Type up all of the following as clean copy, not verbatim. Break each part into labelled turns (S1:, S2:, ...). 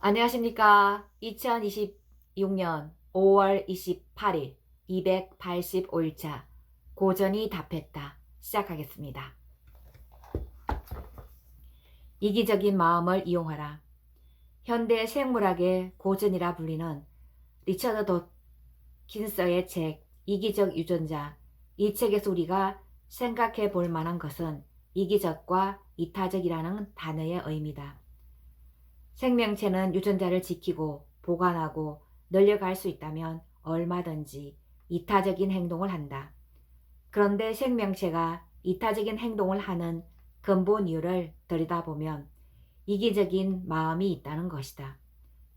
S1: 안녕하십니까. 2026년 5월 28일 285일차 고전이 답했다. 시작하겠습니다. 이기적인 마음을 이용하라. 현대 생물학의 고전이라 불리는 리처드 도킨서의 책 이기적 유전자, 이 책에서 우리가 생각해 볼 만한 것은 이기적과 이타적이라는 단어의 의미다. 생명체는 유전자를 지키고 보관하고 늘려갈 수 있다면 얼마든지 이타적인 행동을 한다. 그런데 생명체가 이타적인 행동을 하는 근본 이유를 들여다보면 이기적인 마음이 있다는 것이다.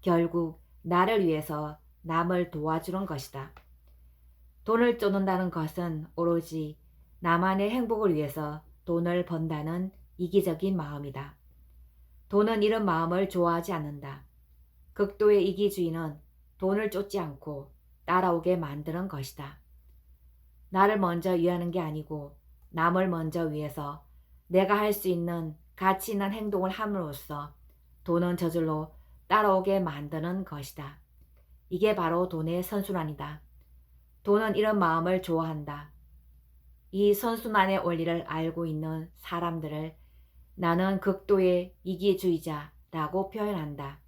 S1: 결국 나를 위해서 남을 도와주는 것이다. 돈을 쫓는다는 것은 오로지 나만의 행복을 위해서 돈을 번다는 이기적인 마음이다. 돈은 이런 마음을 좋아하지 않는다. 극도의 이기주의는 돈을 쫓지 않고 따라오게 만드는 것이다. 나를 먼저 위하는 게 아니고 남을 먼저 위해서 내가 할 수 있는 가치 있는 행동을 함으로써 돈은 저절로 따라오게 만드는 것이다. 이게 바로 돈의 선순환이다. 돈은 이런 마음을 좋아한다. 이 선순환의 원리를 알고 있는 사람들을 나는 극도의 이기주의자라고 표현한다.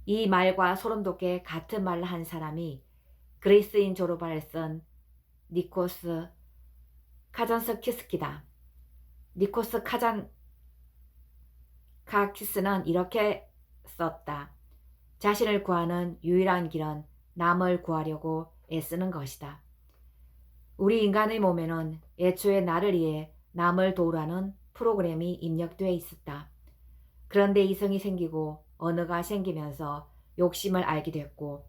S1: 이 말과 소름 돋게 같은 말을 한 사람이 그리스인 조르바를 쓴 니코스 카잔스키스키다. 니코스 카잔카키스는 이렇게 썼다. 자신을 구하는 유일한 길은 남을 구하려고 애쓰는 것이다. 우리 인간의 몸에는 애초에 나를 위해 남을 도우라는 프로그램이 입력되어 있었다. 그런데 이성이 생기고 언어가 생기면서 욕심을 알게 됐고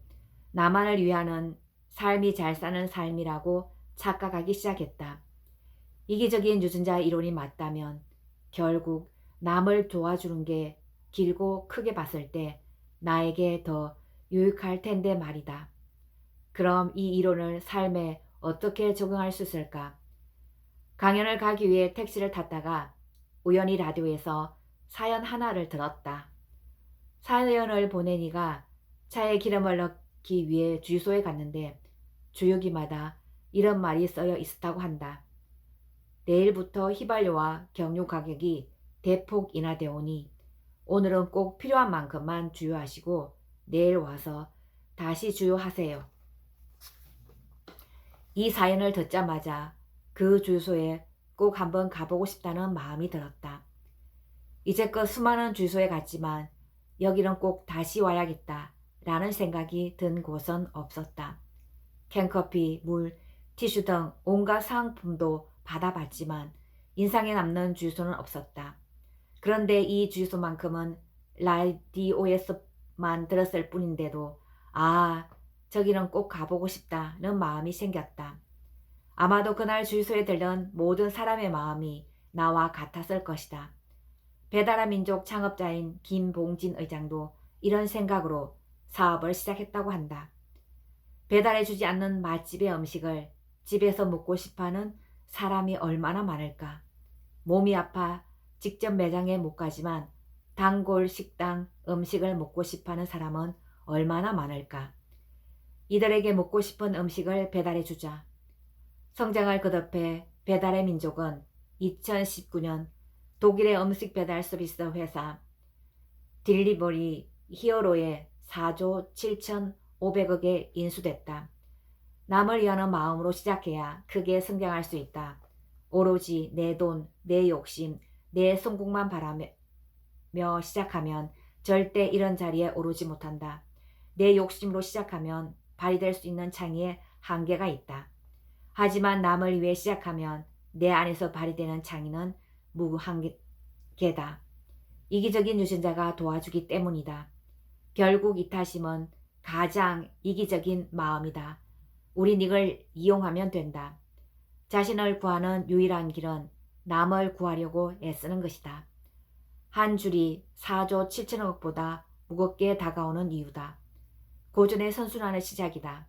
S1: 나만을 위하는 삶이 잘 사는 삶이라고 착각하기 시작했다. 이기적인 유전자 이론이 맞다면 결국 남을 도와주는 게 길고 크게 봤을 때 나에게 더 유익할 텐데 말이다. 그럼 이 이론을 삶에 어떻게 적용할 수 있을까? 강연을 가기 위해 택시를 탔다가 우연히 라디오에서 사연 하나를 들었다. 사연을 보내니가 차에 기름을 넣기 위해 주유소에 갔는데 주유기마다 이런 말이 써여 있었다고 한다. 내일부터 휘발유와 경유 가격이 대폭 인하되오니 오늘은 꼭 필요한 만큼만 주유하시고 내일 와서 다시 주유하세요. 이 사연을 듣자마자 그 주유소에 꼭 한번 가보고 싶다는 마음이 들었다. 이제껏 수많은 주유소에 갔지만 여기는 꼭 다시 와야겠다 라는 생각이 든 곳은 없었다. 캔커피, 물, 티슈 등 온갖 사은품도 받아봤지만 인상에 남는 주유소는 없었다. 그런데 이 주유소만큼은 라디오에서만 들었을 뿐인데도 저기는 꼭 가보고 싶다는 마음이 생겼다. 아마도 그날 주유소에 들른 모든 사람의 마음이 나와 같았을 것이다. 배달의 민족 창업자인 김봉진 의장도 이런 생각으로 사업을 시작했다고 한다. 배달해주지 않는 맛집의 음식을 집에서 먹고 싶어하는 사람이 얼마나 많을까. 몸이 아파 직접 매장에 못 가지만 단골 식당 음식을 먹고 싶어하는 사람은 얼마나 많을까. 이들에게 먹고 싶은 음식을 배달해주자. 성장을 거듭해 배달의 민족은 2019년 독일의 음식 배달 서비스 회사 딜리버리 히어로의 4조 7,500억에 인수됐다. 남을 위하는 마음으로 시작해야 크게 성장할 수 있다. 오로지 내 돈, 내 욕심, 내 성공만 바라며 시작하면 절대 이런 자리에 오르지 못한다. 내 욕심으로 시작하면 발휘될 수 있는 창의에 한계가 있다. 하지만 남을 위해 시작하면 내 안에서 발휘되는 창의는 무한계다. 이기적인 유전자가 도와주기 때문이다. 결국 이타심은 가장 이기적인 마음이다. 우린 이걸 이용하면 된다. 자신을 구하는 유일한 길은 남을 구하려고 애쓰는 것이다. 한 줄이 4조 7천억보다 무겁게 다가오는 이유다. 고전의 선순환의 시작이다.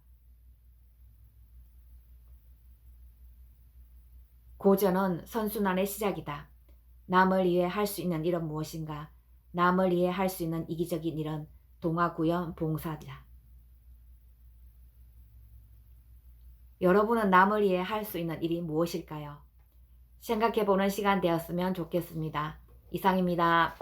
S1: 고전은 선순환의 시작이다. 남을 위해 할 수 있는 일은 무엇인가? 남을 위해 할 수 있는 이기적인 일은 동화구연 봉사자. 여러분은 남을 위해 할 수 있는 일이 무엇일까요? 생각해보는 시간 되었으면 좋겠습니다. 이상입니다.